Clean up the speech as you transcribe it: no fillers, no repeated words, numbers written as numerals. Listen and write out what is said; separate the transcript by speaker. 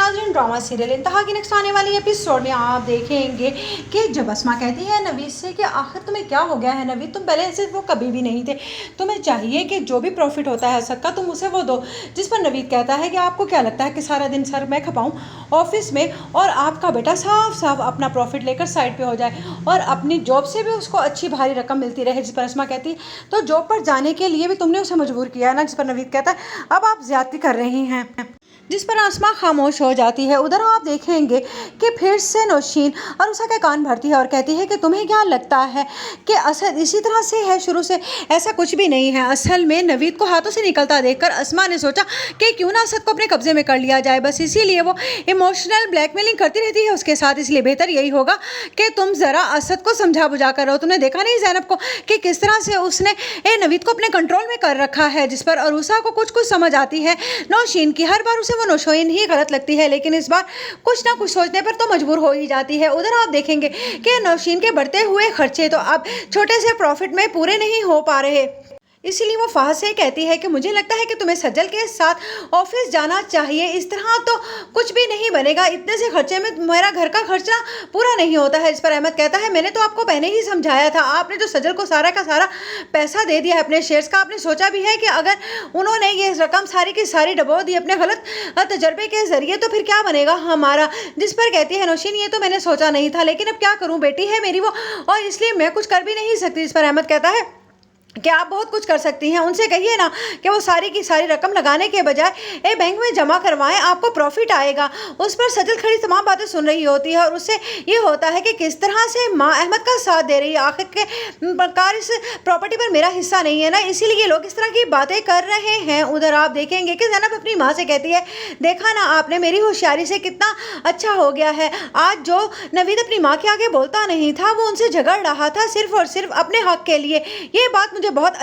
Speaker 1: नाज़रीन, drama serial इंतहा की नेक्स्ट आने वाली एपिसोड में आप देखेंगे कि जब अस्मा कहती है नवीद से कि आखिर तुम्हें क्या हो गया है नवीद, तुम पहले ऐसे वो कभी भी नहीं थे, तुम्हें चाहिए कि जो भी प्रॉफिट होता है असद का तुम उसे वो दो। जिस पर नवीद कहता है कि आपको क्या लगता है कि सारा दिन सर मैं खपाऊँ ऑफिस में और आपका बेटा साफ साफ अपना प्रॉफिट लेकर साइड पे हो जाए और अपनी जॉब से भी उसको अच्छी भारी रकम मिलती रहे। जिस पर अस्मा कहती है तो जॉब पर जाने के लिए भी तुमने उसे मजबूर किया है ना। जिस पर नवीद कहता है अब आप ज्यादती कर रही हैं। जिस पर अस्मा खामोश हो जाती है। उधर आप देखेंगे कि फिर से नौशीन अरुषा के कान भरती है और कहती है कि तुम्हें क्या लगता है कि असद इसी तरह से है शुरू से? ऐसा कुछ भी नहीं है। असल में नवीद को हाथों से निकलता देखकर अस्मा ने सोचा कि क्यों ना असद को अपने कब्जे में कर लिया जाए, बस इसीलिए वो इमोशनल ब्लैकमेलिंग करती रहती है उसके साथ। इसलिए बेहतर यही होगा कि तुम ज़रा असद को समझा बुझा कर रहो। तुमने देखा नहीं ज़ैनब को कि किस तरह से उसने नवीद को अपने कंट्रोल में कर रखा है। जिस पर अरुषा को कुछ कुछ समझ आती है नौशीन की। हर बार उसे वो नौशीन ही गलत लगती है, लेकिन इस बार कुछ ना कुछ सोचने पर तो मजबूर हो ही जाती है। उधर आप देखेंगे कि नौशीन के बढ़ते हुए खर्चे तो अब छोटे से प्रॉफिट में पूरे नहीं हो पा रहे, इसीलिए वो फहद से कहती है कि मुझे लगता है कि तुम्हें सज्जल के साथ ऑफिस जाना चाहिए, इस तरह तो कुछ भी नहीं बनेगा, इतने से खर्चे में मेरा घर का खर्चा पूरा नहीं होता है। इस पर अहमद कहता है मैंने तो आपको पहले ही समझाया था, आपने जो सज्जल को सारा का सारा पैसा दे दिया है अपने शेयर्स का, आपने सोचा भी है कि अगर उन्होंने ये रकम सारी की सारी डबो दी अपने गलत तजर्बे के जरिए तो फिर क्या बनेगा हमारा। जिस पर कहती है नौशीन ये तो मैंने सोचा नहीं था, लेकिन अब क्या करूँ, बेटी है मेरी वो और इसलिए मैं कुछ कर भी नहीं सकती। इस पर अहमद कहता है कि आप बहुत कुछ कर सकती हैं, उनसे कहिए ना कि वो सारी की सारी रकम लगाने के बजाय बैंक में जमा करवाएं, आपको प्रॉफिट आएगा। उस पर सजल खड़ी तमाम बातें सुन रही होती है और उससे ये होता है कि किस तरह से माँ अहमद का साथ दे रही है, आखिर के प्रकार इस प्रॉपर्टी पर मेरा हिस्सा नहीं है ना, इसीलिए लोग इस तरह की बातें कर रहे हैं। उधर आप देखेंगे कि ज़ैनब अपनी माँ से कहती है देखा ना आपने मेरी होशियारी से कितना अच्छा हो गया है, आज जो नवीद अपनी माँ के आगे बोलता नहीं था वो उनसे झगड़ रहा था सिर्फ और सिर्फ अपने हक के लिए। ये बात मुझे बहुत